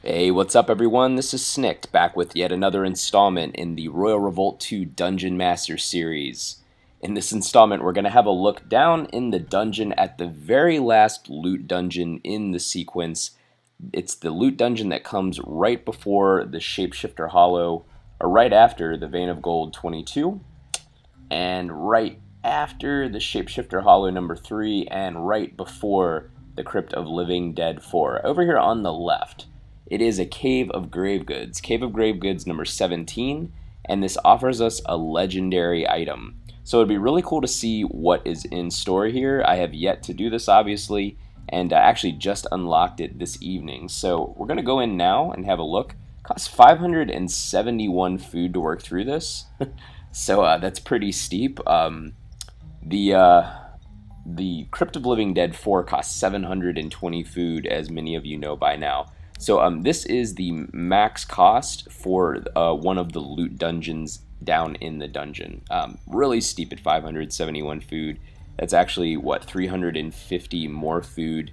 Hey, what's up everyone? This is Snicked, back with yet another installment in the Royal Revolt 2 Dungeonmaster series. In this installment, we're going to have a look down in the dungeon at the very last loot dungeon in the sequence. It's the loot dungeon that comes right before the Shapeshifter Hollow, or right after the Vein of Gold 22, and right after the Shapeshifter Hollow number 3, and right before the Crypt of Living Dead 4. Over here on the left, it is a Cave of Grave Goods. Cave of Grave Goods number 17, and this offers us a legendary item. So it'd be really cool to see what is in store here. I have yet to do this, obviously, and I actually just unlocked it this evening. So we're going to go in now and have a look. Costs 571 food to work through this, so that's pretty steep. The Crypt of Living Dead 4 costs 720 food, as many of you know by now. So this is the max cost for one of the loot dungeons down in the dungeon. Really steep at 571 food. That's actually, what, 350 more food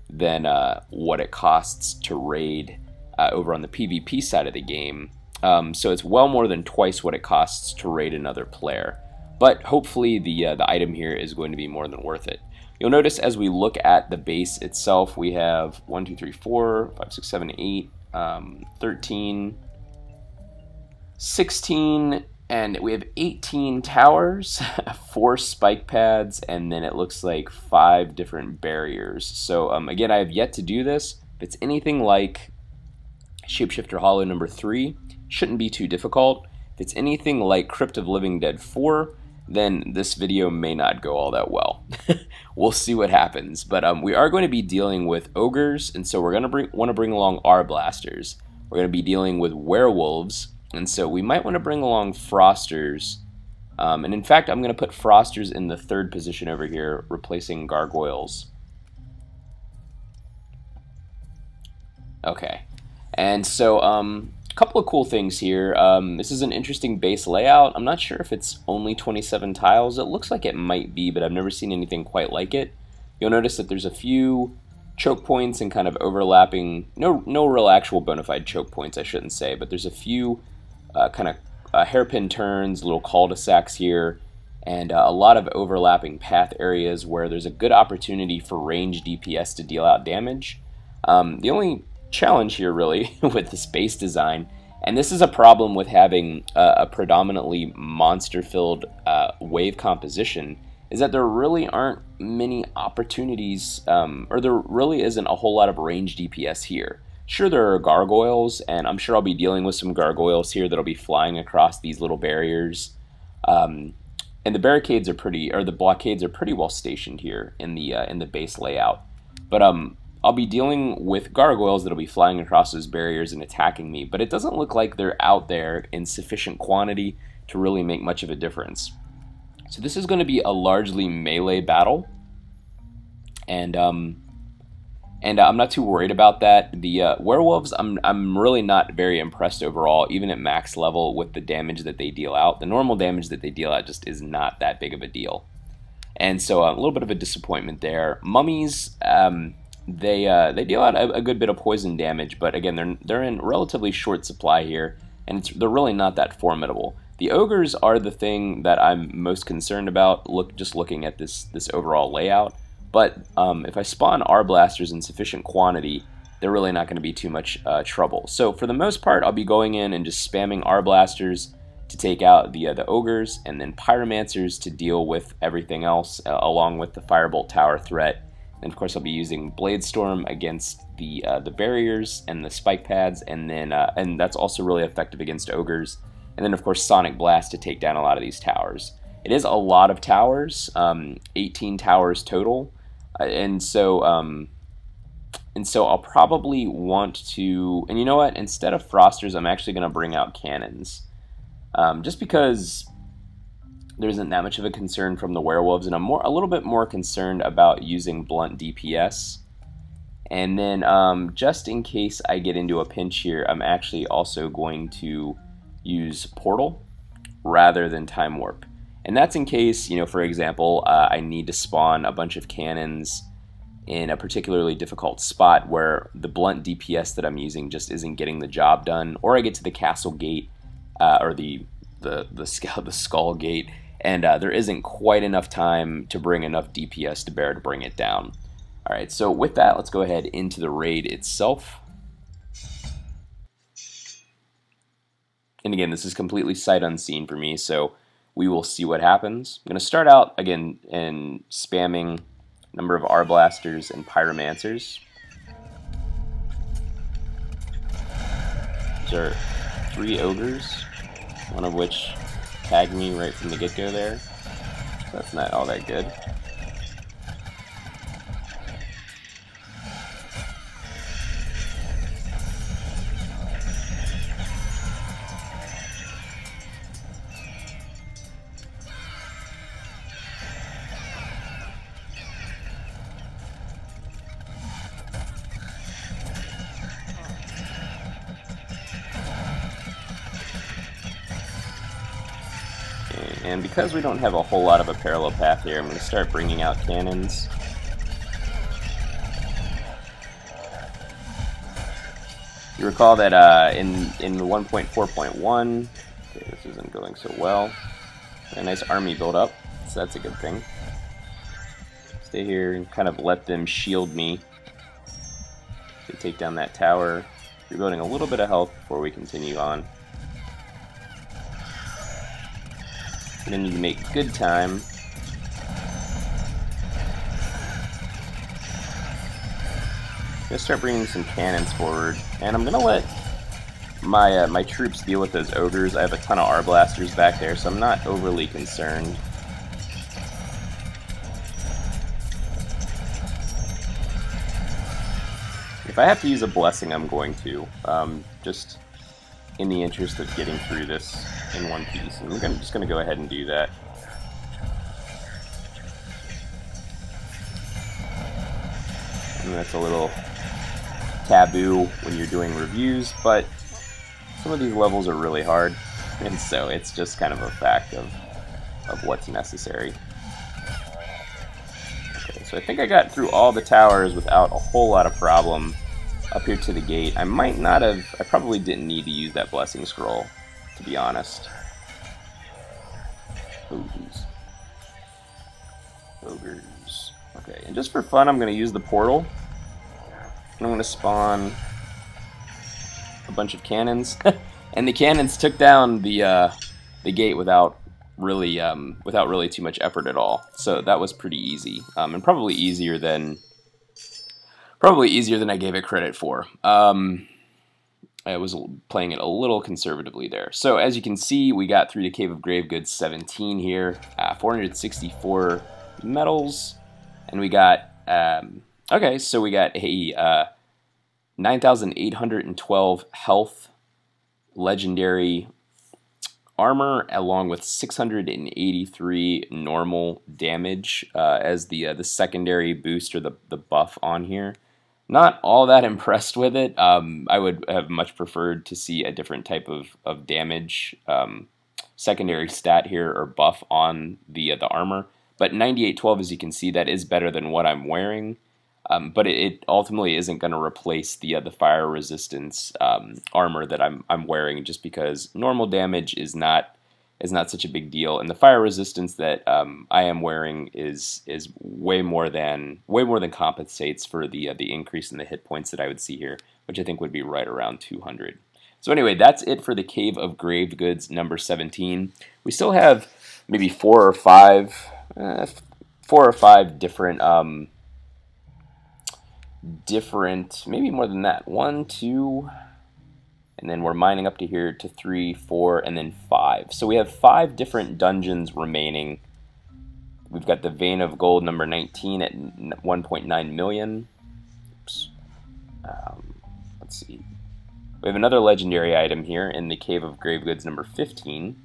than what it costs to raid over on the PvP side of the game. So it's well more than twice what it costs to raid another player. But hopefully the item here is going to be more than worth it. You'll notice as we look at the base itself, we have 1, 2, 3, 4, 5, 6, 7, 8, 13, 16, and we have 18 towers, 4 spike pads, and then it looks like 5 different barriers. So again, I have yet to do this. If it's anything like Shapeshifter Hollow number 3, shouldn't be too difficult. If it's anything like Crypt of Living Dead 4, then this video may not go all that well. We'll see what happens. But we are going to be dealing with ogres, and so we're going to want to bring along our blasters. We're going to be dealing with werewolves, and so we might want to bring along frosters. And in fact, I'm going to put frosters in the 3rd position over here, replacing gargoyles. Okay. And so, couple of cool things here. This is an interesting base layout. I'm not sure if it's only 27 tiles. It looks like it might be, but I've never seen anything quite like it. You'll notice that there's a few choke points and kind of overlapping, no real actual bona fide choke points, I shouldn't say, but there's a few kind of hairpin turns, little cul-de-sacs here, and a lot of overlapping path areas where there's a good opportunity for range DPS to deal out damage. The only challenge here really with the space design, and this is a problem with having a predominantly monster filled wave composition, is that there really aren't many opportunities, or there really isn't a whole lot of range DPS here. Sure, there are gargoyles, and I'm sure I'll be dealing with some gargoyles here that'll be flying across these little barriers, and the barricades are pretty, or the blockades are pretty well stationed here in the base layout. But I'll be dealing with gargoyles that'll be flying across those barriers and attacking me, but it doesn't look like they're out there in sufficient quantity to really make much of a difference. So this is going to be a largely melee battle, and I'm not too worried about that. The werewolves, I'm really not very impressed overall, even at max level, with the damage that they deal out. The normal damage that they deal out just is not that big of a deal, and so a little bit of a disappointment there. Mummies, they deal out a good bit of poison damage, but again, they're in relatively short supply here, and they're really not that formidable. The ogres are the thing that I'm most concerned about, just looking at this overall layout. But if I spawn our blasters in sufficient quantity, they're really not going to be too much trouble. So for the most part, I'll be going in and just spamming our blasters to take out the ogres, and then pyromancers to deal with everything else, along with the firebolt tower threat. And of course, I'll be using Bladestorm against the barriers and the spike pads, and then and that's also really effective against ogres. And then of course, Sonic Blast to take down a lot of these towers. It is a lot of towers, 18 towers total, and so I'll probably want to. And you know what? Instead of frosters, I'm actually going to bring out cannons, just because there isn't that much of a concern from the werewolves, and I'm a little bit more concerned about using blunt DPS. And then just in case I get into a pinch here, I'm actually also going to use Portal rather than Time Warp. And that's in case, you know, for example, I need to spawn a bunch of cannons in a particularly difficult spot where the blunt DPS that I'm using just isn't getting the job done, or I get to the castle gate or the skull gate, and there isn't quite enough time to bring enough DPS to bear to bring it down. All right, so with that, let's go ahead into the raid itself. And again, this is completely sight unseen for me, so we will see what happens. I'm going to start out, again, in spamming a number of Arblasters and Pyromancers. These are 3 ogres, one of which tagged me right from the get-go there. So that's not all that good. And because we don't have a whole lot of a parallel path here, I'm going to start bringing out cannons. You recall that in 1.4.1, okay, this isn't going so well. A nice army build up, so that's a good thing. Stay here and kind of let them shield me to take down that tower. Rebuilding a little bit of health before we continue on. I'm going to need to make good time. I'm going to start bringing some cannons forward, and I'm going to let my my troops deal with those ogres. I have a ton of Arblasters back there, so I'm not overly concerned. If I have to use a blessing, I'm going to. Just in the interest of getting through this in one piece. And I'm just going to go ahead and do that. And that's a little taboo when you're doing reviews, but some of these levels are really hard, and so it's just kind of a fact of what's necessary. Okay, so I think I got through all the towers without a whole lot of problem. Up here to the gate. I might not have, I probably didn't need to use that blessing scroll, to be honest. Ogres. Ogres. Okay, and just for fun, I'm going to use the portal. And I'm going to spawn a bunch of cannons. And the cannons took down the gate without really too much effort at all. So that was pretty easy, and probably easier than I gave it credit for. I was playing it a little conservatively there. So as you can see, we got through the Cave of Gravegoods 17 here, 464 medals, and we got, okay, so we got a 9,812 health, legendary armor, along with 683 normal damage as the secondary boost or the buff on here. Not all that impressed with it. I would have much preferred to see a different type of damage secondary stat here or buff on the armor. But 9812, as you can see, that is better than what I'm wearing. But it ultimately isn't going to replace the fire resistance armor that I'm wearing, just because normal damage is not such a big deal, and the fire resistance that I am wearing is way more than compensates for the increase in the hit points that I would see here, which I think would be right around 200. So anyway, that's it for the Cave of Gravegoods number 17. We still have maybe four or five different, maybe more than that. 1, 2. And then we're mining up to here to 3, 4, and then 5. So we have 5 different dungeons remaining. We've got the Vein of Gold number 19 at 1.9 million. Oops. Let's see. We have another legendary item here in the Cave of Gravegoods number 15.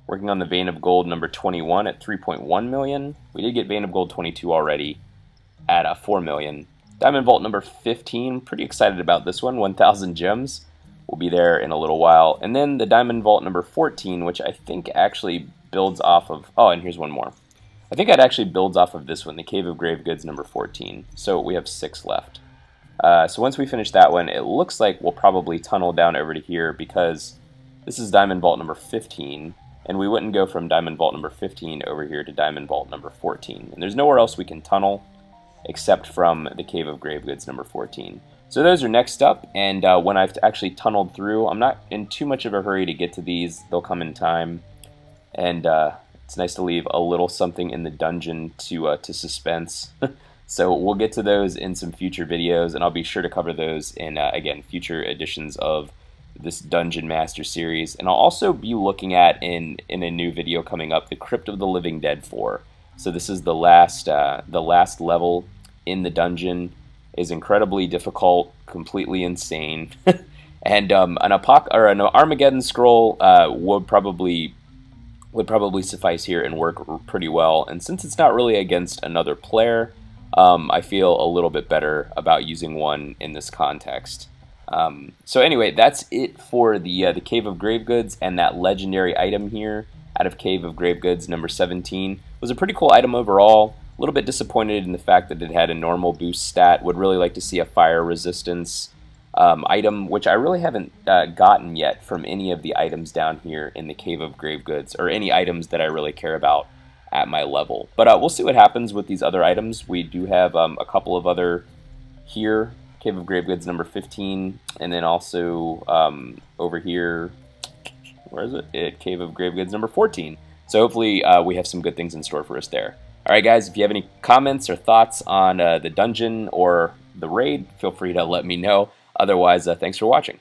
Working on the Vein of Gold number 21 at 3.1 million. We did get Vein of Gold 22 already at 4 million. Diamond Vault number 15, pretty excited about this one, 1,000 gems. We'll be there in a little while. And then the Diamond Vault number 14, which I think actually builds off of, oh, and here's one more. I I think it actually builds off of this one, the Cave of Grave Goods number 14. So we have 6 left. So once we finish that one, it looks like we'll probably tunnel down over to here because this is Diamond Vault number 15, and we wouldn't go from Diamond Vault number 15 over here to Diamond Vault number 14. And there's nowhere else we can tunnel except from the Cave of Grave Goods number 14. So those are next up, and when I've actually tunneled through, I'm not in too much of a hurry to get to these. They'll come in time, and it's nice to leave a little something in the dungeon to suspense. So we'll get to those in some future videos, and I'll be sure to cover those in, again, future editions of this Dungeonmaster series. And I'll also be looking at, in a new video coming up, the Crypt of the Living Dead 4. So this is the last level in the dungeon. Is incredibly difficult, completely insane, and an Armageddon scroll would probably suffice here and work pretty well. And since it's not really against another player, I feel a little bit better about using one in this context. So anyway, that's it for the Cave of Grave Goods, and that legendary item here out of Cave of Grave Goods number 17. It was a pretty cool item overall. A little bit disappointed in the fact that it had a normal boost stat. Would really like to see a fire resistance item, which I really haven't gotten yet from any of the items down here in the Cave of Grave Goods, or any items that I really care about at my level. But we'll see what happens with these other items. We do have a couple of other here, Cave of Grave Goods number 15, and then also over here, where is it? Cave of Grave Goods number 14. So hopefully we have some good things in store for us there. Alright guys, if you have any comments or thoughts on the dungeon or the raid, feel free to let me know. Otherwise, thanks for watching.